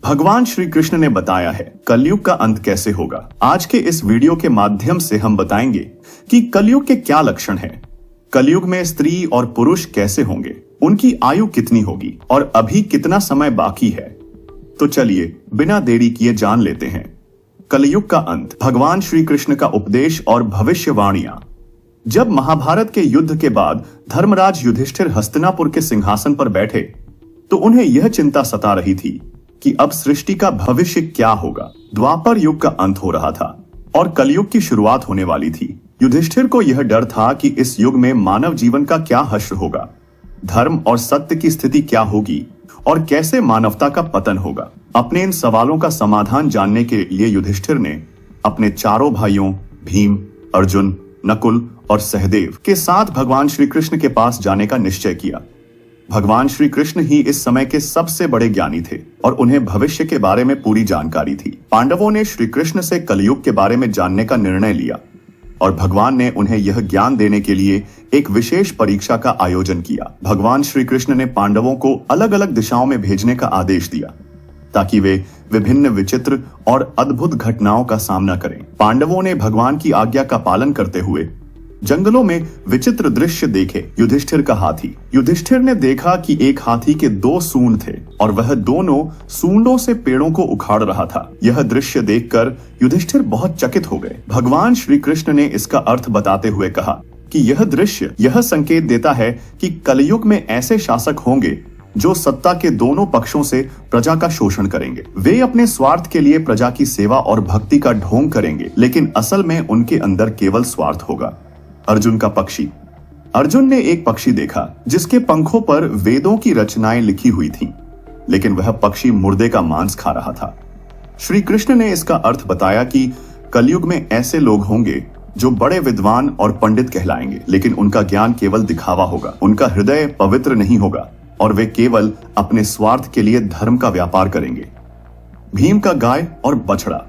भगवान श्री कृष्ण ने बताया है कलयुग का अंत कैसे होगा। आज के इस वीडियो के माध्यम से हम बताएंगे कि कलयुग के क्या लक्षण हैं, कलयुग में स्त्री और पुरुष कैसे होंगे, उनकी आयु कितनी होगी और अभी कितना समय बाकी है। तो चलिए बिना देरी किए जान लेते हैं कलयुग का अंत, भगवान श्री कृष्ण का उपदेश और भविष्यवाणियां। जब महाभारत के युद्ध के बाद धर्मराज युधिष्ठिर हस्तिनापुर के सिंहासन पर बैठे तो उन्हें यह चिंता सता रही थी कि अब सृष्टि का भविष्य क्या होगा। द्वापर युग का अंत हो रहा था और कलयुग की शुरुआत होने वाली थी। युधिष्ठिर को यह डर था कि इस युग में मानव जीवन का क्या हश्र होगा, धर्म और सत्य की स्थिति क्या होगी और कैसे मानवता का पतन होगा। अपने इन सवालों का समाधान जानने के लिए युधिष्ठिर ने अपने चारों भाइयों भीम, अर्जुन, नकुल और सहदेव के साथ भगवान श्री कृष्ण के पास जाने का निश्चय किया। भगवान श्री कृष्ण ही इस समय के सबसे बड़े ज्ञानी थे और उन्हें भविष्य के बारे में पूरी जानकारी थी। पांडवों ने श्री कृष्ण से कलयुग के बारे में जानने का निर्णय लिया और भगवान ने उन्हें यह ज्ञान देने के लिए एक विशेष परीक्षा का आयोजन किया। भगवान श्री कृष्ण ने पांडवों को अलग अलग दिशाओं में भेजने का आदेश दिया ताकि वे विभिन्न विचित्र और अद्भुत घटनाओं का सामना करें। पांडवों ने भगवान की आज्ञा का पालन करते हुए जंगलों में विचित्र दृश्य देखे। युधिष्ठिर का हाथी। युधिष्ठिर ने देखा कि एक हाथी के 2 सूंड थे और वह दोनों सूंडों से पेड़ों को उखाड़ रहा था। यह दृश्य देखकर युधिष्ठिर बहुत चकित हो गए। भगवान श्री कृष्ण ने इसका अर्थ बताते हुए कहा कि यह दृश्य यह संकेत देता है कि कलयुग में ऐसे शासक होंगे जो सत्ता के दोनों पक्षों से प्रजा का शोषण करेंगे। वे अपने स्वार्थ के लिए प्रजा की सेवा और भक्ति का ढोंग करेंगे, लेकिन असल में उनके अंदर केवल स्वार्थ होगा। अर्जुन का पक्षी। अर्जुन ने एक पक्षी देखा जिसके पंखों पर वेदों की रचनाएं लिखी हुई थीं, लेकिन वह पक्षी मुर्दे का मांस खा रहा था। श्री कृष्ण ने इसका अर्थ बताया कि कलयुग में ऐसे लोग होंगे जो बड़े विद्वान और पंडित कहलाएंगे, लेकिन उनका ज्ञान केवल दिखावा होगा, उनका हृदय पवित्र नहीं होगा और वे केवल अपने स्वार्थ के लिए धर्म का व्यापार करेंगे। भीम का गाय और बछड़ा।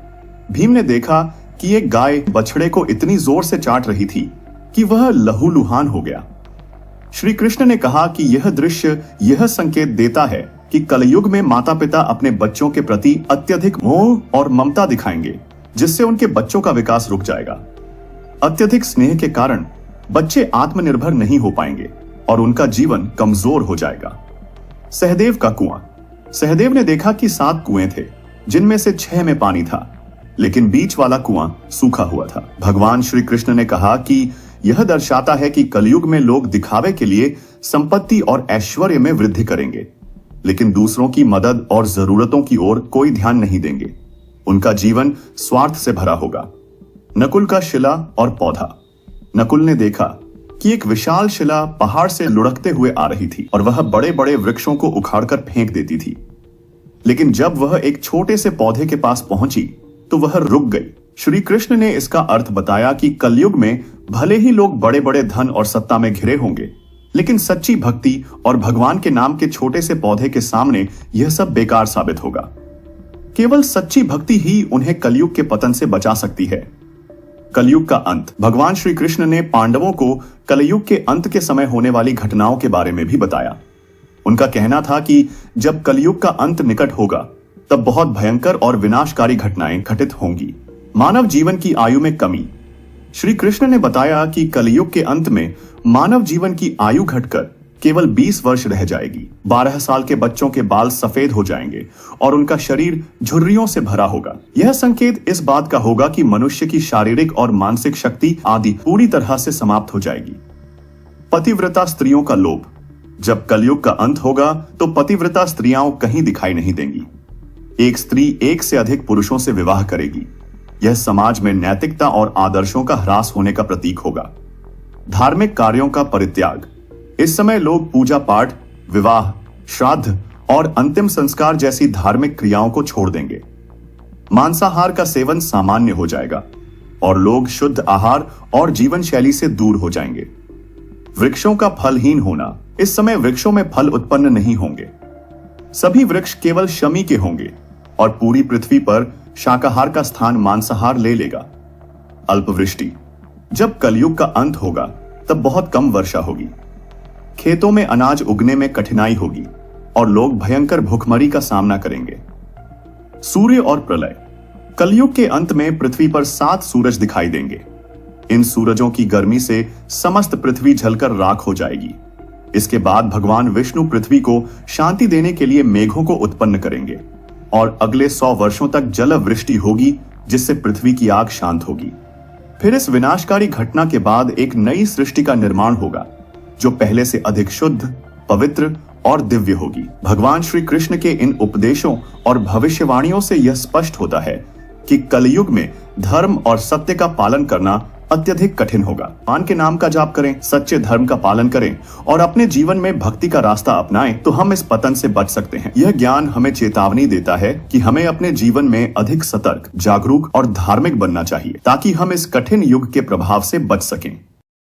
भीम ने देखा कि एक गाय बछड़े को इतनी जोर से चाट रही थी कि वह लहूलुहान हो गया। श्री कृष्ण ने कहा कि यह दृश्य यह संकेत देता है कि कलयुग में माता पिता अपने बच्चों के प्रति अत्यधिक मोह और ममता दिखाएंगे, जिससे उनके बच्चों का विकास रुक जाएगा। अत्यधिक स्नेह के कारण बच्चे आत्मनिर्भर नहीं हो पाएंगे और उनका जीवन कमजोर हो जाएगा। सहदेव का कुआं। सहदेव ने देखा कि 7 कुएं थे, जिनमें से 6 में पानी था, लेकिन बीच वाला कुआं सूखा हुआ था। भगवान श्री कृष्ण ने कहा कि यह दर्शाता है कि कलयुग में लोग दिखावे के लिए संपत्ति और ऐश्वर्य में वृद्धि करेंगे, लेकिन दूसरों की मदद और जरूरतों की ओर कोई ध्यान नहीं देंगे। उनका जीवन स्वार्थ से भरा होगा। नकुल का शिला और पौधा। नकुल ने देखा कि एक विशाल शिला पहाड़ से लुढ़कते हुए आ रही थी और वह बड़े बड़े वृक्षों को उखाड़कर फेंक देती थी, लेकिन जब वह एक छोटे से पौधे के पास पहुंची तो वह रुक गई। श्री कृष्ण ने इसका अर्थ बताया कि कलयुग में भले ही लोग बड़े बड़े धन और सत्ता में घिरे होंगे, लेकिन सच्ची भक्ति और भगवान के नाम के छोटे से पौधे के सामने यह सब बेकार साबित होगा। केवल सच्ची भक्ति ही उन्हें कलयुग के पतन से बचा सकती है। कलयुग का अंत। भगवान श्री कृष्ण ने पांडवों को कलयुग के अंत के समय होने वाली घटनाओं के बारे में भी बताया। उनका कहना था कि जब कलयुग का अंत निकट होगा तब बहुत भयंकर और विनाशकारी घटनाएं घटित होंगी। मानव जीवन की आयु में कमी। श्री कृष्ण ने बताया कि कलयुग के अंत में मानव जीवन की आयु घटकर केवल 20 वर्ष रह जाएगी। 12 साल के बच्चों के बाल सफेद हो जाएंगे और उनका शरीर झुर्रियों से भरा होगा। यह संकेत इस बात का होगा कि मनुष्य की शारीरिक और मानसिक शक्ति आदि पूरी तरह से समाप्त हो जाएगी। पतिव्रता स्त्रियों का लोभ। जब कलयुग का अंत होगा तो पतिव्रता स्त्रियां कहीं दिखाई नहीं देंगी। एक स्त्री एक से अधिक पुरुषों से विवाह करेगी। यह समाज में नैतिकता और आदर्शों का ह्रास होने का प्रतीक होगा। धार्मिक कार्यों का परित्याग। इस समय लोग पूजा पाठ, विवाह, श्राद्ध और अंतिम संस्कार जैसी धार्मिक क्रियाओं को छोड़ देंगे। मांसाहार का सेवन सामान्य हो जाएगा और लोग शुद्ध आहार और जीवन शैली से दूर हो जाएंगे। वृक्षों का फलहीन होना। इस समय वृक्षों में फल उत्पन्न नहीं होंगे। सभी वृक्ष केवल शमी के होंगे और पूरी पृथ्वी पर शाकाहार का स्थान मांसाहार ले लेगा। अल्पवृष्टि। जब कलयुग का अंत होगा तब बहुत कम वर्षा होगी। खेतों में अनाज उगने में कठिनाई होगी और लोग भयंकर भूखमरी का सामना करेंगे। सूर्य और प्रलय। कलयुग के अंत में पृथ्वी पर 7 सूरज दिखाई देंगे। इन सूरजों की गर्मी से समस्त पृथ्वी जलकर राख हो जाएगी। इसके बाद भगवान विष्णु पृथ्वी को शांति देने के लिए मेघों को उत्पन्न करेंगे और अगले 100 वर्षों तक जल वृष्टि होगी, जिससे पृथ्वी की आग शांत होगी। फिर इस विनाशकारी घटना के बाद एक नई सृष्टि का निर्माण होगा, जो पहले से अधिक शुद्ध, पवित्र और दिव्य होगी। भगवान श्री कृष्ण के इन उपदेशों और भविष्यवाणियों से यह स्पष्ट होता है कि कलयुग में धर्म और सत्य का पालन करना अत्यधिक कठिन होगा। भगवान के नाम का जाप करें, सच्चे धर्म का पालन करें और अपने जीवन में भक्ति का रास्ता अपनाएं, तो हम इस पतन से बच सकते हैं। यह ज्ञान हमें चेतावनी देता है कि हमें अपने जीवन में अधिक सतर्क, जागरूक और धार्मिक बनना चाहिए, ताकि हम इस कठिन युग के प्रभाव से बच सकें।